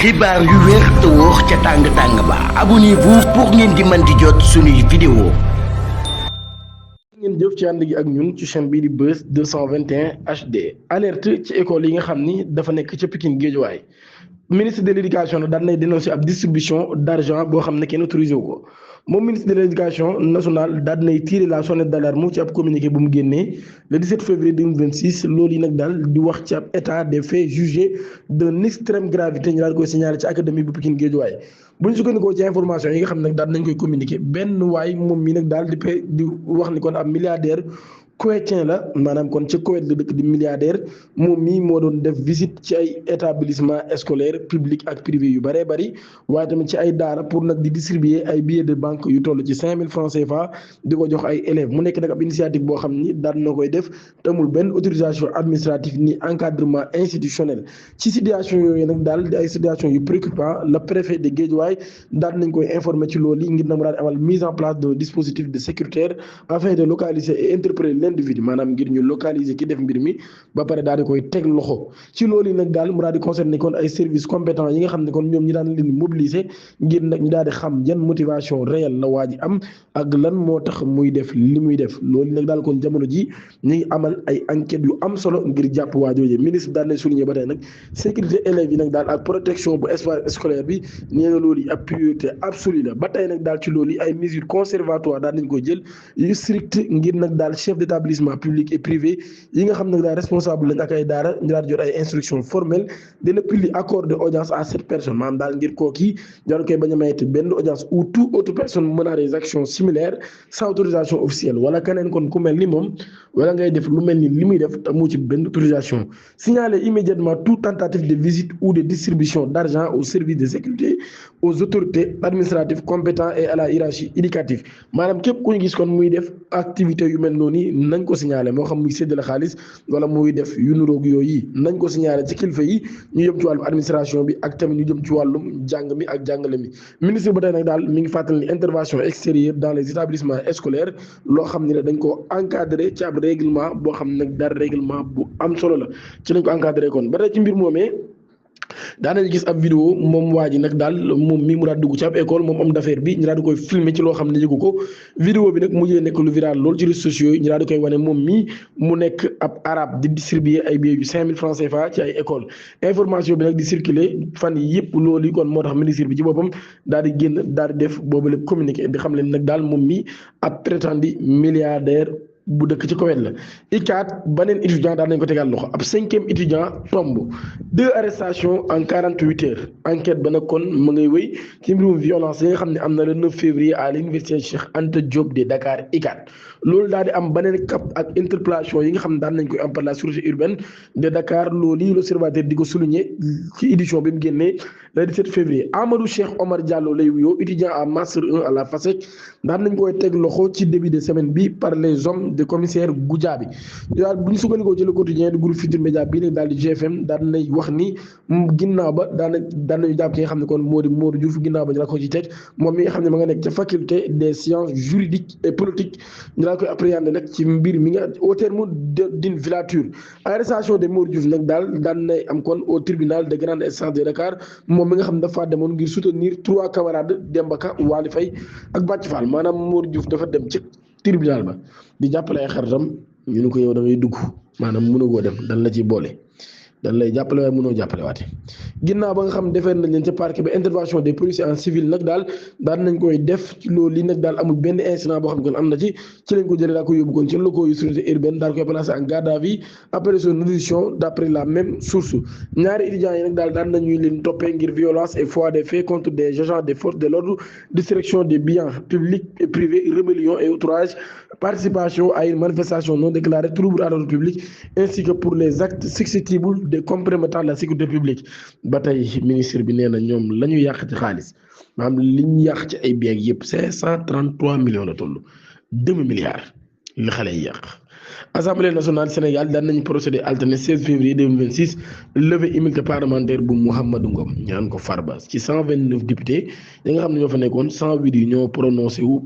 xibaar yu wér te wóor ca tàng-tàng ba abonnez-vous pour ngeen di mën di jot suñuy vidéo. ngeen jëf ci ànd gi ak ñun ci chaîne bii di Buzz 221 HD alerte ci école yi nga xam ni dafa nekk ca Pikine Guédiawaye ministre de l'éducation daan nay dénoncer ab distribution d'argent boo xam ne kenn autorisé wu ko moom ministre de l'éducation nationale daan nay tirer la sonnette d'alarme ci ab communiqué bu mu génnee le 17 février 2026 loolu yi nag daal di wax ci ab état des faits jugés d'une extrême gravité ñu daal koy signaler ci académie bu Pikine Guédiawaye bu ñu sukkandikoo ci information yi nga xam ne nag daal nañ koy communiqué benn waay moom mi nag daal di wax ni kon ab milliardaire Koweïtien la maanaam kon ca Koweït la dëkk di milliardaire moom mii moo doon def visite ci ay établissement scolaire public ak privé yu bëree bëri waaye tamit ci ay daara pour nag di distribuer ay billets de banque yu toll ci 5000 francs CFA di ko jox ay élèves mu nekk nag ab initiative boo xam ni daan na koy def te amul benn autorisation administrative ni encadrement institutionnel ci situation yooyu nag daal di ay situation yu préoccupant le préfet de Guédiawaye daal nañ koy informer ci loolu yi ngir na mu daal amal mise en place de dispositifs de sécuritaire afin de localiser et interpeller l'individu maanaam ngir ñu localiser ki def mbir mi ba pare daal di koy teg loxo ci loolu yi nag daal mu daal di concerner kon ay services compétents yi nga xam ne kon ñoom ñi daan leen mobiliser ngir nag ñu daal di xam yan motivation réelle la waa ji am ak lan moo tax muy def li muy def loolu nag daal kon jamono ji ñu ngi amal ay enquêtes yu am solo ngir jàpp waa jooje ministre daal lay souligner ba tey nag sécurité élèves yi nag daal ak protection bu espace scolaire bi nee na loolu yi ab priorité absolue la ba tey nag daal ci loolu yi ay mesures conservatoires daal nañ koy jël yu strict ngir nag daal chef d'établissement public et privé yi nga xam ne daal responsable lañ ak ay daara ñu daal di jot ay instructions formelles de ne plus accorder audience à cette personne maanaam daal ngir kooki daal koy bañ a mayete benn audience ou toute autre personne menant des actions similaires sans autorisation officielle wala keneen kon ku mel ni moom wala ngay def lu mel ni li muy def te mu ci benn autorisation signaler immédiatement toute tentative de visite ou de distribution d'argent aux services de sécurité aux autorités administratives compétentes et à la hiérarchie éducative maanaam képp ku ñu gis kon muy def activité yu mel noonu nañ ko signaler moo xam muy séddale xaalis wala muy def yu nuroog yooyu nañ ko signaler ci kilifa yi ñu jëm ci wàllum administration bi ak tamit ñu jëm ci wàllum jàng mi ak jàngale mi ministre ba tey nag daal mi ngi fàttali ni intervention extérieure dans les établissements scolaires loo xam ne dañ ko encadré ci ab règlement boo xam ne nag daal règlement bu am solo la ci lañ ko encadré kon ba tey ci mbir moomee daanañ gis ab vidéo moom waa ji nag daal moom mii mu daal dugg ci ab école moom homme d'affaires bi ñu daal di koy filmer ci loo xam ne yëgu ko vidéo bi nag mujjee nekk lu viral loolu ci réseaux sociaux yi ñu daal di koy wane moom mii mu nekk ab arabe di distribuer ay billets yu 5000 francs CFA ci ay école information bi nag di circuler fan yi yëpp loolu yi kon moo tax ministre bi ci boppam daal di génn daal di def boobu lépp communiqué di xam leen nag daal moom mii ab prétendu milliardaire bu dëkk ci Koweït la ICAT beneen étudiant daal nañ ko tegal loxo ab 5e étudiant tombe 2 arrestations en 48 heures enquête ba nag kon ma ngay wéy ci mbirum violence yi nga xam ne am na le 9 février à l'université Cheikh Anta Diop de Dakar ICAT loolu daal di am beneen cap ak interpellation yi nga xam ne daan nañ koy am par la sûreté urbaine de Dakar loolu yi l'observateur di ko souligner ci édition bi mu génnee le 17 février Amadou Cheikh Omar Diallo lay wuyoo étudiant en master 1 à la FASEC daan nañ koy teg loxo ci début de semaine bi par les hommes de commissaire Goudiaby daal bu ñu sukkandikoo ci le quotidien du groupe Futurs Médias bii nag daal di GFM daan nay wax ni ginnaaw ba daan nañu jàpp ki nga xam ne kon moo di Modou Diouf ginnaaw ba ñu la ko ci teg moom mi nga xam ne ma nga nekk ca faculté des sciences juridiques et politiques ñu la koy appréhender nag ci mbir mi nga au terme d'une filature arrestation de Modou Diouf nag daal daan nay am kon au tribunal de grande instance de Dakar moom mi nga xam ne dafa demoon ngir soutenir 3 camarades Demba Ka Waly Faye ak Bathie Fall maanaam Modou Diouf dafa dem ci tribunal ba di jàppale ay xaritam ñu ne ko yow da ngay dugg maanaam mënagoo dem dan la ciy boole dan lay jàppale waaye mënoo jàppale waate ginnaaw ba nga xam defee nañ leen ca parquet ba intervention des policiers en civil nag daal nañ koy def loolu li nag daal amul benn incident boo xam ne kon am na ci lañ ko jëlee daa ko yóbbu kon ci locaux yu sûreté urbaine daal koy placé en garde à vue après son audition d'après la même source ñaari étudiants yi nag daan nañuy leen toppee ngir violence et foi des faits contre des agents des forces de l'ordre destruction des biens publics et privés rébellion et outrage participation à une manifestation non déclarée trouble à l'ordre public ainsi que pour les actes susceptibles de compromettre la sécurité publique ba tey ministre bi nee na ñoom la ñu yàq ci xaalis maanaam li ñu yàq ci ay biens yëpp 533 millions la toll demi-milliard li xale yi yàq. Assemblée nationale Sénégal daan nañu procédé alterné 16 février 2026 levée immunité parlementaire bu Mouhamadou Ngom ñaan ko Farba ci 129 députés yi nga xam ne ñoo fa nekkoon 108 yi ñoo prononcé wu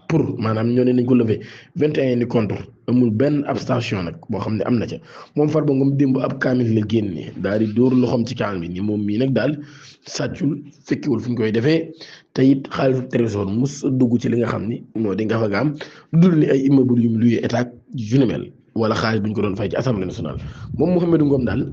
pour maanaam ñoo ne nañ ko levé 21 ni contre amul benn abstention nag boo xam ne am na ca moom Farba Ngom démb ab kaamil la génne daal di dóor loxoom ci kaamil bi ni moom mii nag daal sàccul fekkiwul fu ñu koy defee te it xaalisu trésor mus dugg ci li nga xam ni moo di nga fa gaam dul ni ay immeuble yu mu luye état yu ni mel wala xaalis bu ñu ko doon fay ci assemblée nationale moom Mouhamadou Ngom daal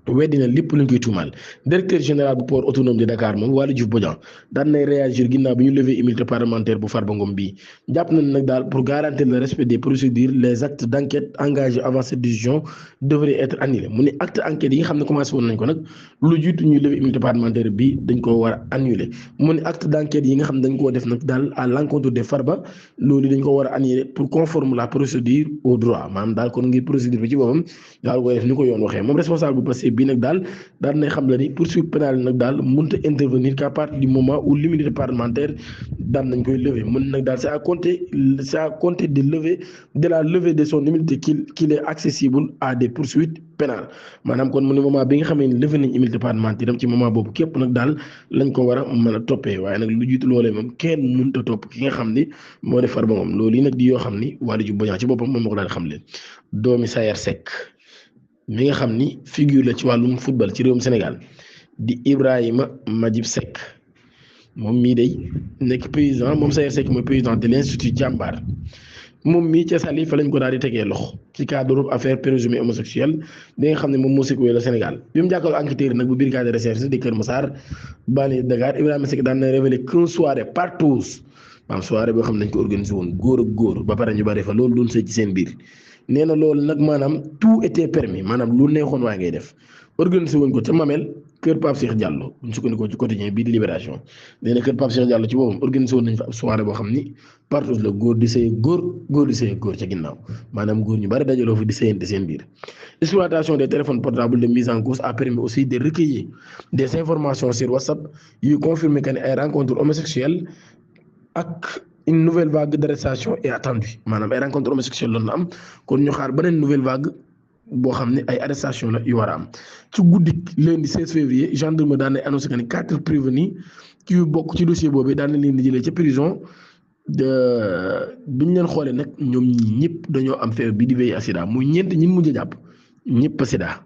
weddi na lépp luñ koy tuumaal directeur général bu port autonome de Dakar moom Waly Diouf Bodian daan nay réagir ginnaaw bi ñu lever immunité parlementaire bu Farba Ngom bii jàpp nañ nag daal pour garantir le respect des procédures les actes d'enquête engagés avant cette décision devraient être annulés mu ne acte enquête yi nga xam ne commencé woon nañ ko nag lu jiitu ñuy lever immunité parlementaire bi dañ ko war a annuler mu ne acte d'enquête yi nga xam ne dañ koo def nag daal à l'encontre de Farba loolu dañ ko war a annuler pour conforme la procédure au droit maanaam daal kon ngir procédure bi ci boppam daal koy def ni ko yoon waxee moom responsable bu passé bii nag daal nay xam la ni poursuite pénale nag daal mënut a intervenir qu'à partir du moment où l'immunité parlementaire daan nañ koy lever mën nag daal c'est à compter de la levée de son immunité qu'il est accessible à des poursuites pénales maanaam kon mu ne moment bi nga xamee ni levé nañ immunité parlementaire am ci moment boobu képp nag daal lañ ko war a mën a toppee waaye nag lu jiitu loolee moom kenn mënut a topp ki nga xam ni moo def Farba Ngom loolu yi nag di yoo xam ni Waly Diouf Bodian ci boppam moom moo ko daal xam leen doomi Sayer Seck mi nga xam ni figure la ci wàllum football ci réewum Sénégal di Ibrahima Majib Seck moom mii day nekk président moom Sayer Seck mooy président de l'Institut Jambar moom mii ca Saly fa lañ ko daal di tegee loxo ci cadre affaire présumé homosexuel bi nga xam ne moom moo secoué le Sénégal bi mu jàkkaarloo enquêteur nag bu brigade de recherche di Kër Massar banlieue de Dakar Ibrahima Seck daan na révélé qu'une soirée partouze maanaam soirée boo xam ne dañ ko organisé woon góor ak góor ba pare ñu bari fa loolu doon sëy ci seen biir nee na loolu nag maanaam tout était permis maanaam lu neexoon waa ngay def organisé woon ko ca Mamel kër Pape Cheikh Diallo bu ñu sukkandikoo ci quotidien bii di Libération nee na kër Pape Cheikh Diallo ci boppam organisé woon nañ fa ab soirée boo xam ni partout la góor di sëy góor di sëy góor ca ginnaaw maanaam góor ñu bari dajaloo fi di sëyante seen biir. Exploitation des téléphones portables de mise en cause a permis aussi de recueillir des informations sur WhatsApp yu confirmer que ne ay rencontres homosexuelles ak une nouvelle vague d'arrestation est attendue maanaam ay rencontres homosexuelles loolu na am kon ñu xaar beneen nouvelle vague boo xam ne ay arrestation la yu war a am ci guddik lundi 16 février gendarme daan na annoncé que ni 4 prévenus ci yu bokk ci dossier boobu daan na leen di jëlee ca prison de bi ñu leen xoolee nag ñoom ñi ñëpp dañoo am feebar bi di VIH sida muy ñeent ñi mujj a jàpp ñëpp sida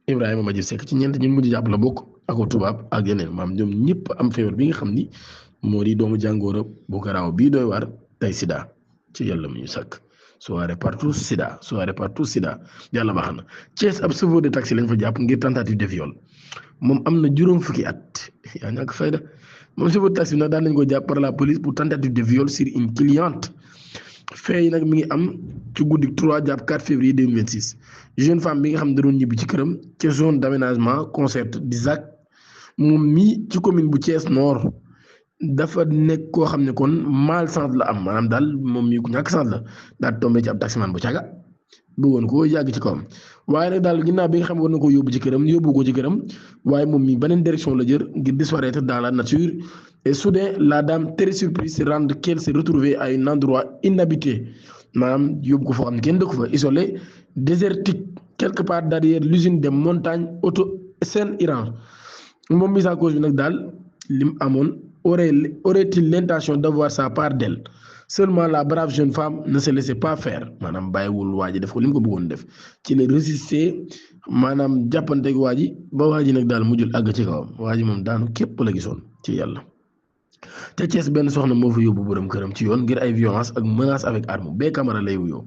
Ibrahima Majib Seck ci ñeent ñi mujj a jàpp la bokk ak tubaab ak yeneen maam ñoom ñëpp am feebar bi nga xam ni moo di doomu jàngoro bu garaaw bii doy waar tey sida ci yàlla mu ñu sàkk soirée partout sida yàlla baax na Thiès ab chauffeur de taxi lañ fa jàpp ngir tentative de viol moom am na juróom fukki at yaa ñàkk fayda moom chauffeur de taxi nag daan nañ ko jàpp par la police pour tentative de viol sur une cliente fee yi nag mi ngi am ci guddi 3 jàpp 4 février 2026 jeune femme bi nga xam ne da doon ñibbi ci këram ci zone d'aménagement concert d'Isaac moom mii ci commune bu Thiès Nord dafa nekk koo xam ne kon malchance la am maanaam daal moom mii ku ñàkk chance la daal tombé ci ab taximan bu caga bëggoon ko yàgg ci kawam waaye nag daal ginnaaw bi nga xam ne war na ko yóbbu ci këram yóbbu ko ci këram waaye moom mii beneen direction la jër ngir disparaître dans la nature et soudain la dame très surprise se rend qu'elle s'est retrouvée à un endroit inhabité maanaam yóbbu ko foo xam ne kenn dëkku fa isolé désertique quelque part derrière l'usine des montagnes auto Seine-Iran moom mise en cause bi nag daal lim amoon aurait-il l'intention d'avoir sa part d'elle seulement la brave jeune femme ne se laissait pas faire maanaam bàyyiwul waa ji def ko li mu ko bëggoon def ci la résister maanaam jàppanteeg waa ji ba waa ji nag daal mujjul àgg ci kawam waa ji moom daanu képp la gisoon ci yàlla. te Thiès benn soxna moo fa yóbbu borom këram ci yoon ngir ay violence ak menace avec arme bee Camara lay wuyoo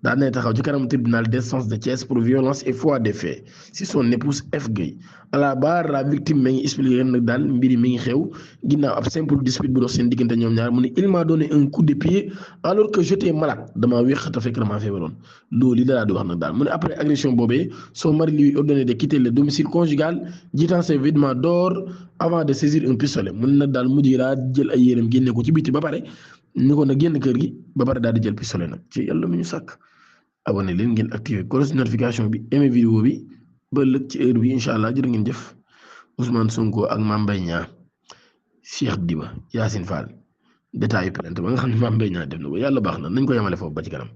daan nay taxaw ci kanam tribunal d'instance de Thiès pour violence et faux des faits si son épouse F Gueye à la barre la victime ma ngi expliqué nag daal mbiri mi ngi xew ginnaaw ab simple dispute bu dox seen diggante ñoom ñaar mu ne il m'a donné un coup de pied alors que j'étais malade damaa wéex te fekk damaa feebaroon loolu li la di wax nag daal mu ne après agression boobee son mari lui ordonné de quitter le domicile conjugal jetant ses vêtements dehors avant de saisir un pistolet mu ne nag daal mujj laa jël ay yéreem génne ko ci biti ba pare ni ko nag génn kër gi ba pare daal di jël pistolet nag ci yàlla mu ñu sàkk abonné leen ngeen activé cloche notification bi aimé vidéo bi ba ëllëg ci heure bi incha allah jërë ngeen jëf Ousmane Sonko ak Mame Mbaye Niang Cheikh Diba Yacine Fall détail plainte ba nga xam ne Mame Mbaye Niang def na ko yàlla baax na nañ ko yemale foofu ba ci kanam